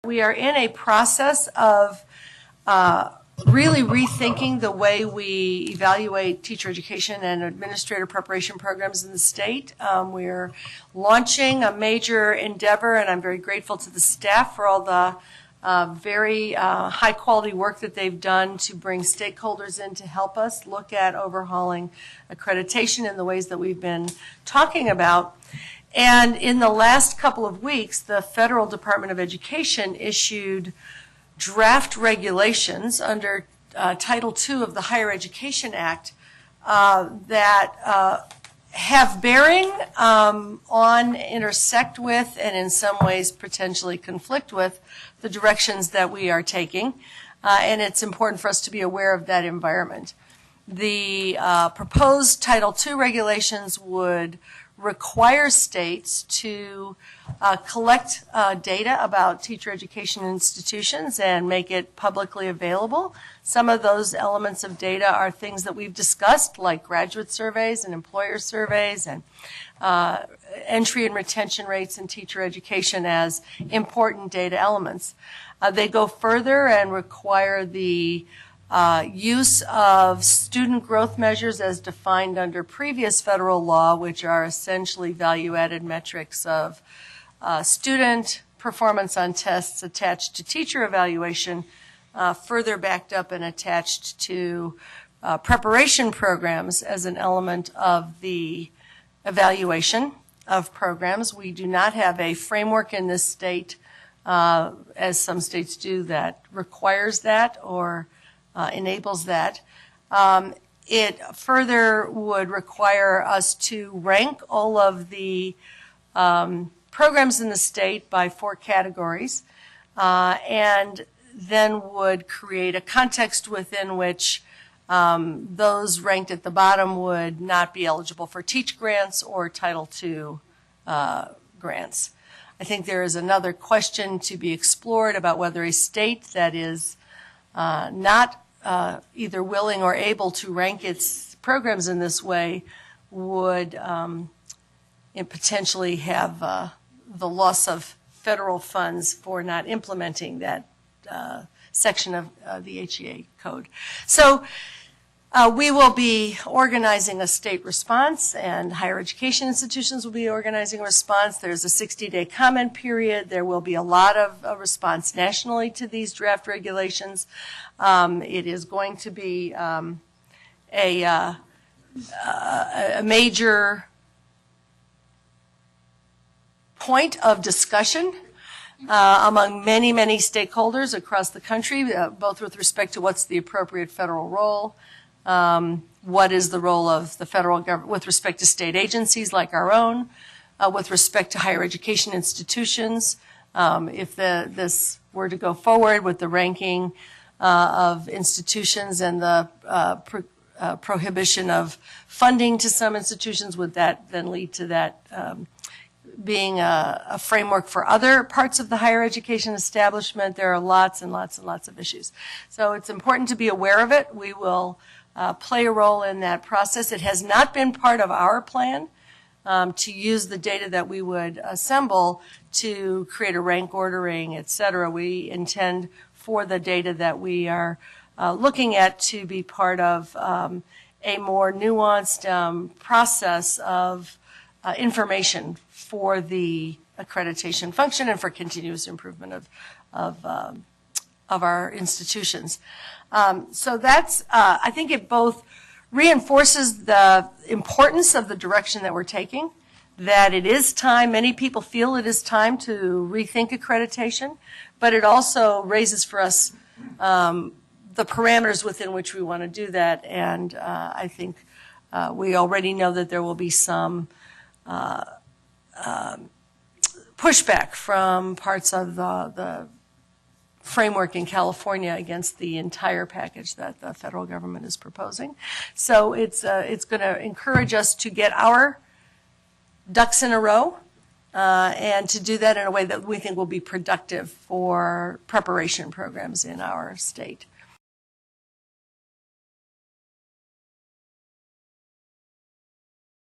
We are in a process of really rethinking the way we evaluate teacher education and administrator preparation programs in the state. We're launching a major endeavor, and I'm very grateful to the staff for all the very high quality work that they've done to bring stakeholders in to help us look at overhauling accreditation in the ways that we've been talking about. And in the last couple of weeks, the Federal Department of Education issued draft regulations under Title II of the Higher Education Act that have bearing on, intersect with, and in some ways potentially conflict with the directions that we are taking. And it's important for us to be aware of that environment. The proposed Title II regulations would require states to collect data about teacher education institutions and make it publicly available. Some of those elements of data are things that we've discussed, like graduate surveys and employer surveys and entry and retention rates in teacher education as important data elements. They go further and require the use of student growth measures as defined under previous federal law, which are essentially value-added metrics of student performance on tests attached to teacher evaluation, further backed up and attached to preparation programs as an element of the evaluation of programs. We do not have a framework in this state, as some states do, that requires that or enables that. It further would require us to rank all of the programs in the state by 4 categories, and then would create a context within which those ranked at the bottom would not be eligible for Teach grants or Title II grants. I think there is another question to be explored about whether a state that is not either willing or able to rank its programs in this way would potentially have the loss of federal funds for not implementing that section of the HEA code. So we will be organizing a state response, and higher education institutions will be organizing a response. There's a 60-day comment period. There will be a lot of response nationally to these draft regulations. It is going to be a major point of discussion among many, many stakeholders across the country, both with respect to what's the appropriate federal role, what is the role of the federal government with respect to state agencies like our own, with respect to higher education institutions, if this were to go forward with the ranking of institutions and the prohibition of funding to some institutions, would that then lead to that being a framework for other parts of the higher education establishment? There are lots and lots and lots of issues. So it's important to be aware of it. We will play a role in that process. It has not been part of our plan to use the data that we would assemble to create a rank ordering, et cetera. We intend for the data that we are looking at to be part of a more nuanced process of information for the accreditation function and for continuous improvement of our institutions. So that's, I think it both reinforces the importance of the direction that we're taking, that it is time, many people feel it is time to rethink accreditation, but it also raises for us the parameters within which we want to do that. And I think we already know that there will be some pushback from parts of the framework in California against the entire package that the federal government is proposing. So it's going to encourage us to get our ducks in a row and to do that in a way that we think will be productive for preparation programs in our state.